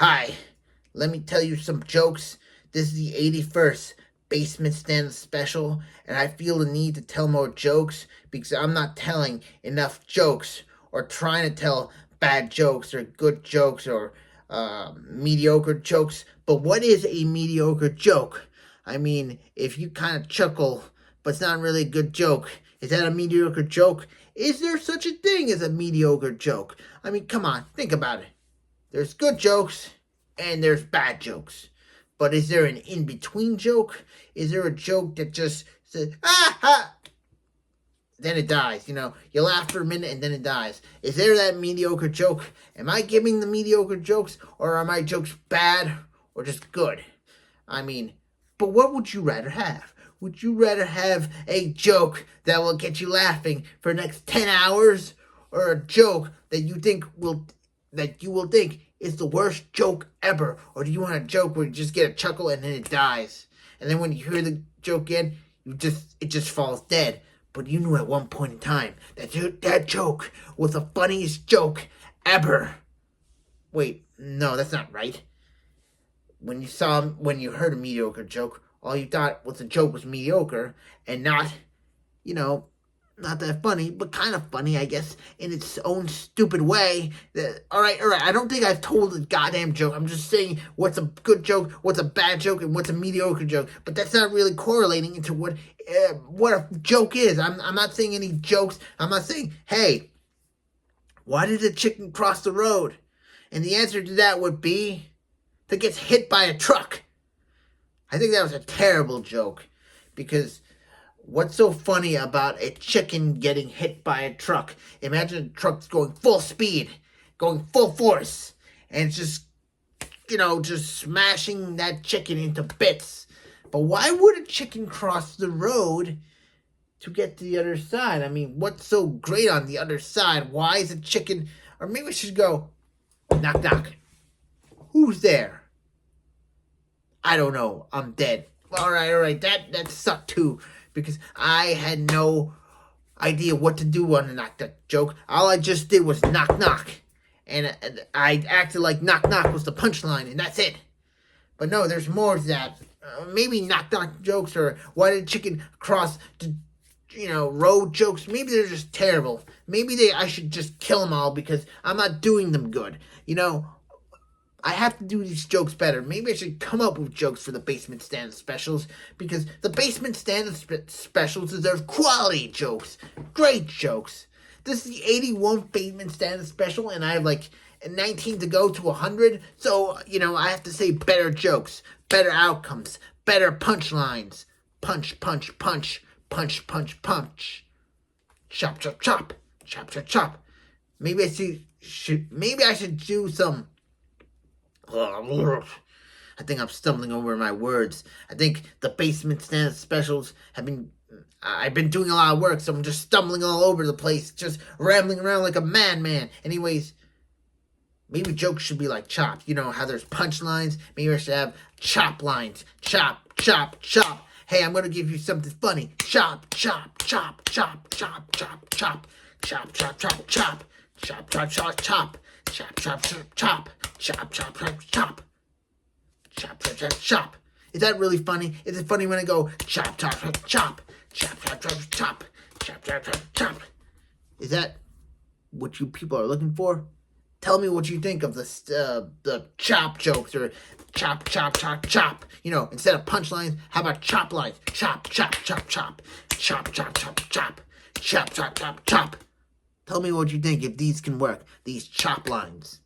Hi, let me tell you some jokes. This is the 81st Basement Stand Special, and I feel the need to tell more jokes because I'm not telling enough jokes or trying to tell bad jokes or good jokes or mediocre jokes. But what is a mediocre joke? I mean, if you kind of chuckle, but it's not really a good joke, is that a mediocre joke? Is there such a thing as a mediocre joke? I mean, come on, think about it. There's good jokes and there's bad jokes. But is there an in-between joke? Is there a joke that just says, ah, ha, then it dies? You laugh for a minute and then it dies. Is there that mediocre joke? Am I giving the mediocre jokes, or are my jokes bad or just good? I mean, but what would you rather have? Would you rather have a joke that will get you laughing for the next 10 hours, or a joke that you will think is the worst joke ever? Or do you want a joke where you just get a chuckle and then it dies? And then when you hear the joke again, it just falls dead. But you knew at one point in time that joke was the funniest joke ever. Wait, no, that's not right. When you heard a mediocre joke, all you thought was the joke was mediocre and not that funny, but kind of funny, I guess, in its own stupid way. All right. I don't think I've told a goddamn joke. I'm just saying what's a good joke, what's a bad joke, and what's a mediocre joke. But that's not really correlating into what a joke is. I'm not saying any jokes. I'm not saying, hey, why did the chicken cross the road? And the answer to that would be that it gets hit by a truck. I think that was a terrible joke, because what's so funny about a chicken getting hit by a truck? Imagine a truck's going full speed, going full force, and it's just smashing that chicken into bits. But why would a chicken cross the road to get to the other side? I mean, what's so great on the other side? Why is a chicken... Or maybe I should go, knock, knock. Who's there? I don't know. I'm dead. All right. That sucked too, because I had no idea what to do on the knock knock joke. All I just did was knock knock, and I acted like knock knock was the punchline, and that's it. But no, there's more to that. Maybe knock knock jokes, or why did chicken cross road jokes, maybe they're just terrible. Maybe I should just kill them all because I'm not doing them good. I have to do these jokes better. Maybe I should come up with jokes for the Basement Stand Specials, because the Basement Stand Specials deserve quality jokes. Great jokes. This is the 81 Basement Stand Special, and I have like 19 to go to 100. So, I have to say better jokes, better outcomes, better punchlines. Punch, punch, punch. Punch, punch, punch. Chop, chop, chop. Chop, chop, chop. Maybe I should do some... I think I'm stumbling over my words. I think the Basement Stand Specials I've been doing a lot of work, so I'm just stumbling all over the place, just rambling around like a madman. Anyways, maybe jokes should be like chopped. You know how there's punchlines? Maybe I should have chop lines. Chop, chop, chop. Hey, I'm going to give you something funny. Chop, chop, chop, chop, chop, chop, chop. Chop, chop, chop, chop. Chop, chop, chop, chop. Chop, chop, chop, chop. Chop, chop, chop, chop. Chop, chop, chop, chop. Is that really funny? Is it funny when I go chop, chop, chop, chop? Chop, chop, chop, chop. Chop, chop, chop, chop. Is that what you people are looking for? Tell me what you think of the chop jokes, or chop, chop, chop, chop. Instead of punchlines, how about chop lines? Chop, chop, chop, chop. Chop, chop, chop, chop. Chop, chop, chop, chop. Tell me what you think if these can work, these chop lines.